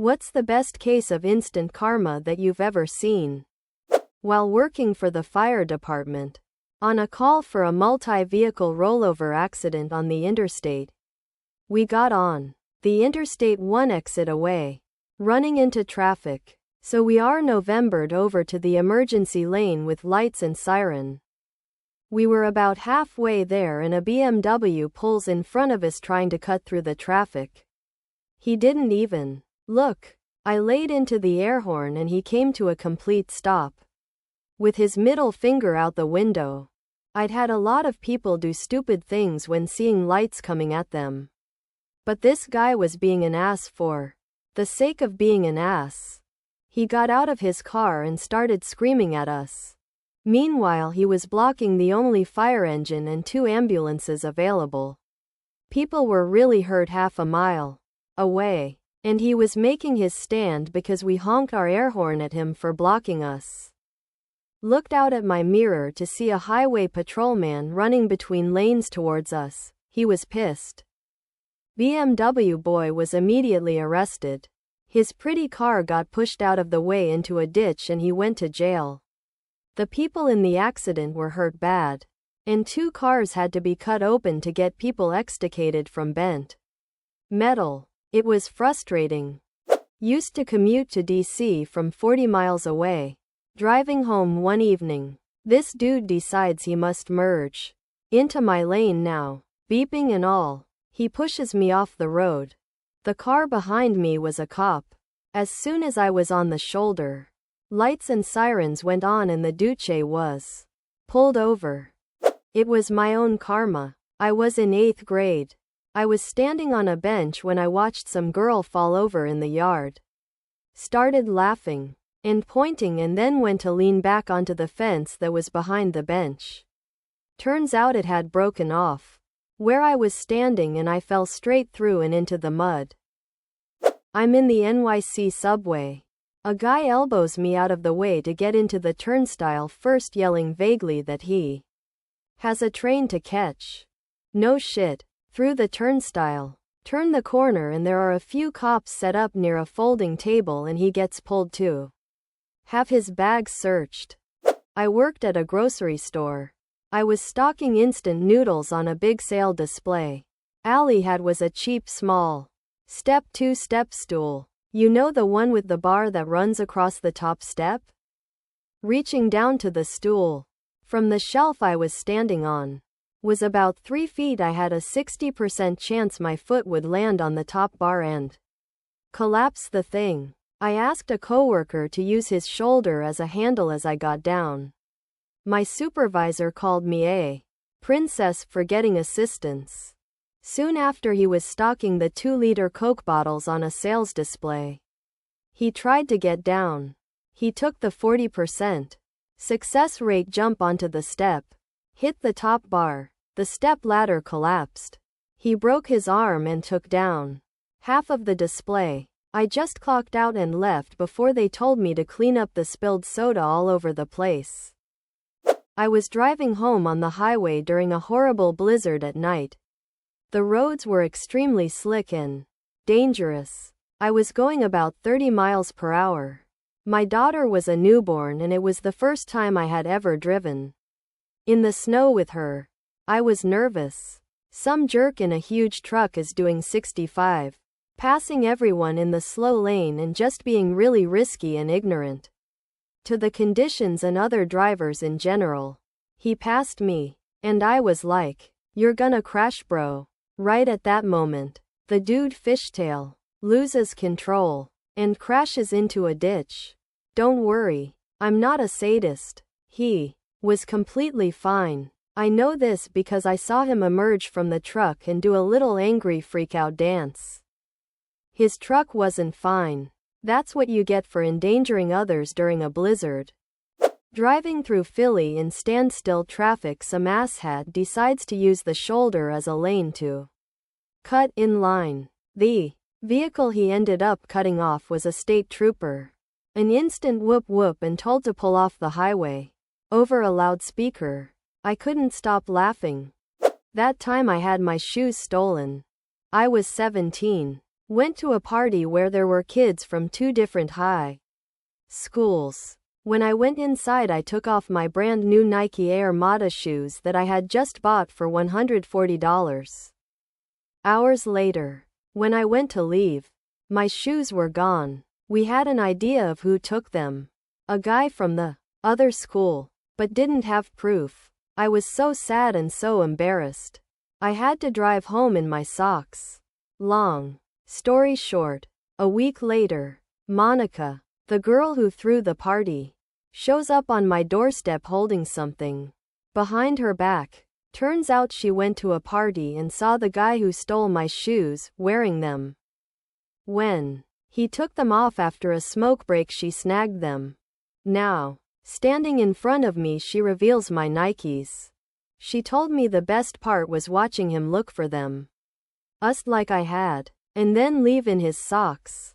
What's the best case of instant karma that you've ever seen? While working for the fire department, on a call for a multi-vehicle rollover accident on the interstate, we got on the Interstate 1 exit away, running into traffic, so we are Novembered over to the emergency lane with lights and siren. We were about halfway there and a BMW pulls in front of us trying to cut through the traffic. He didn't even look. I laid into the air horn and he came to a complete stop, with his middle finger out the window. I'd had a lot of people do stupid things when seeing lights coming at them, but this guy was being an ass for the sake of being an ass. He got out of his car and started screaming at us. Meanwhile, he was blocking the only fire engine and 2 ambulances available. People were really hurt half a mile away, and he was making his stand because we honked our air horn at him for blocking us. Looked out at my mirror to see a highway patrolman running between lanes towards us. He was pissed. BMW boy was immediately arrested. His pretty car got pushed out of the way into a ditch and he went to jail. The people in the accident were hurt bad, and 2 cars had to be cut open to get people extricated from bent metal. It was frustrating. Used to commute to DC from 40 miles away. Driving home one evening, this dude decides he must merge into my lane now, beeping and all. He pushes me off the road. The car behind me was a cop. As soon as I was on the shoulder, lights and sirens went on and the duce was pulled over. It was my own karma. I was in 8th grade. I was standing on a bench when I watched some girl fall over in the yard. Started laughing and pointing and then went to lean back onto the fence that was behind the bench. Turns out it had broken off where I was standing and I fell straight through and into the mud. I'm in the NYC subway. A guy elbows me out of the way to get into the turnstile, first yelling vaguely that he has a train to catch. No shit. Through the turnstile. Turn the corner and there are a few cops set up near a folding table and he gets pulled too. Have his bags searched. I worked at a grocery store. I was stocking instant noodles on a big sale display. Allie had was a cheap small step 2 step stool. You know, the one with the bar that runs across the top step? Reaching down to the stool from the shelf I was standing on was about 3 feet. I had a 60% chance my foot would land on the top bar and collapse the thing. I asked a coworker to use his shoulder as a handle as I got down. My supervisor called me a princess for getting assistance. Soon after, he was stocking the 2-liter Coke bottles on a sales display. He tried to get down. He took the 40% success rate jump onto the step, hit the top bar. The step ladder collapsed. He broke his arm and took down half of the display. I just clocked out and left before they told me to clean up the spilled soda all over the place. I was driving home on the highway during a horrible blizzard at night. The roads were extremely slick and dangerous. I was going about 30 miles per hour. My daughter was a newborn and it was the first time I had ever driven in the snow with her. I was nervous. Some jerk in a huge truck is doing 65, passing everyone in the slow lane and just being really risky and ignorant to the conditions and other drivers in general. He passed me, and I was like, "You're gonna crash, bro." Right at that moment, the dude fishtail loses control and crashes into a ditch. Don't worry, I'm not a sadist. He was completely fine. I know this because I saw him emerge from the truck and do a little angry freak-out dance. His truck wasn't fine. That's what you get for endangering others during a blizzard. Driving through Philly in standstill traffic, some asshat decides to use the shoulder as a lane to cut in line. The vehicle he ended up cutting off was a state trooper. An instant whoop whoop and told to pull off the highway over a loudspeaker. I couldn't stop laughing. That time I had my shoes stolen. I was 17. Went to a party where there were kids from 2 different high schools. When I went inside, I took off my brand new Nike Air Mata shoes that I had just bought for $140. Hours later, when I went to leave, my shoes were gone. We had an idea of who took them. A guy from the other school, but didn't have proof. I was so sad and so embarrassed. I had to drive home in my socks. Long story short, a week later, Monica, the girl who threw the party, shows up on my doorstep holding something behind her back. Turns out she went to a party and saw the guy who stole my shoes wearing them. When he took them off after a smoke break, she snagged them. Now, standing in front of me, she reveals my Nikes. She told me the best part was watching him look for them. Us like I had, and then leave in his socks.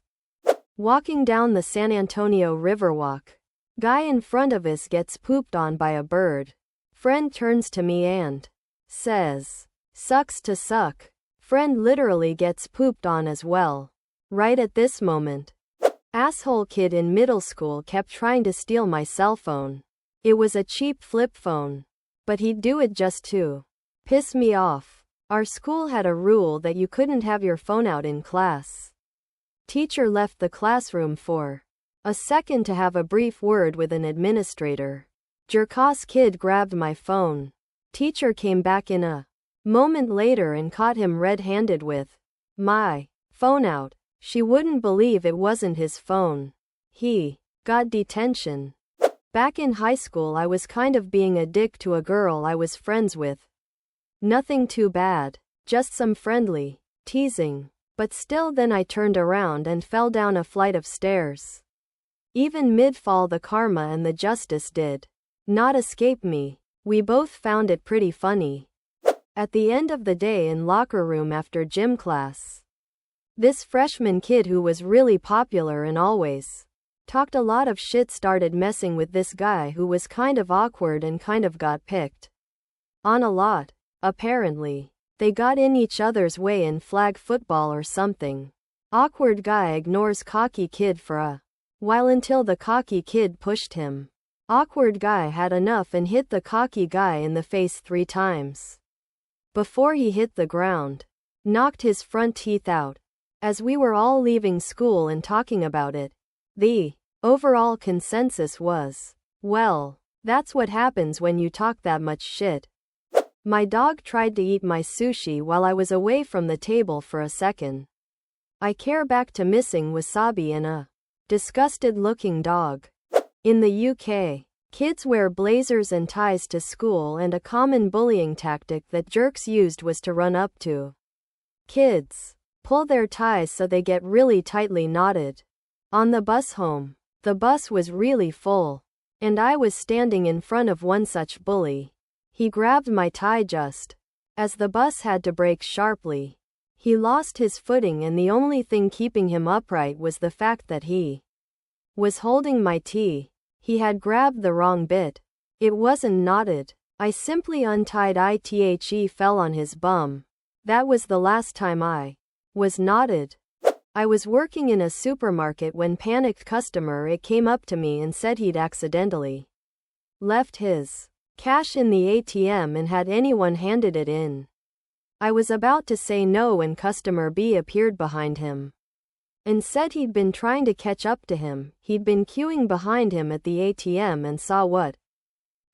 Walking down the San Antonio Riverwalk. Guy in front of us gets pooped on by a bird. Friend turns to me and says, "Sucks to suck." Friend literally gets pooped on as well. Right at this moment, asshole kid in middle school kept trying to steal my cell phone. It was a cheap flip phone, but he'd do it just to piss me off. Our school had a rule that you couldn't have your phone out in class. Teacher left the classroom for a second to have a brief word with an administrator. Jerkass kid grabbed my phone. Teacher came back in a moment later and caught him red-handed with my phone out. She wouldn't believe it wasn't his phone. He got detention. Back in high school, I was kind of being a dick to a girl I was friends with. Nothing too bad, just some friendly teasing. But still, then I turned around and fell down a flight of stairs. Even mid-fall, the karma and the justice did not escape me. We both found it pretty funny. At the end of the day in locker room after gym class, this freshman kid who was really popular and always talked a lot of shit started messing with this guy who was kind of awkward and kind of got picked on a lot. Apparently, they got in each other's way in flag football or something. Awkward guy ignores cocky kid for a while until the cocky kid pushed him. Awkward guy had enough and hit the cocky guy in the face 3 times before he hit the ground. Knocked his front teeth out. As we were all leaving school and talking about it, the overall consensus was, well, that's what happens when you talk that much shit. My dog tried to eat my sushi while I was away from the table for a second. I care back to missing wasabi and a disgusted-looking dog. In the UK, kids wear blazers and ties to school, and a common bullying tactic that jerks used was to run up to kids, pull their ties so they get really tightly knotted. On the bus home, the bus was really full, and I was standing in front of one such bully. He grabbed my tie just as the bus had to brake sharply. He lost his footing, and the only thing keeping him upright was the fact that he was holding my tee. He had grabbed the wrong bit. It wasn't knotted. I simply untied it. He fell on his bum. That was the last time I was knotted. I was working in a supermarket when panicked customer it came up to me and said he'd accidentally left his cash in the ATM and had anyone handed it in. I was about to say no when customer B appeared behind him and said he'd been trying to catch up to him. He'd been queuing behind him at the ATM and saw what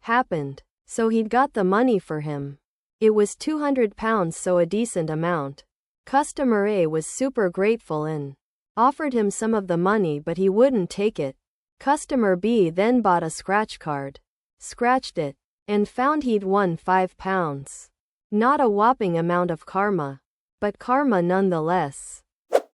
happened, so he'd got the money for him. It was £200, so a decent amount. Customer A was super grateful and offered him some of the money, but he wouldn't take it. Customer B then bought a scratch card, scratched it, and found he'd won £5. Not a whopping amount of karma, but karma nonetheless.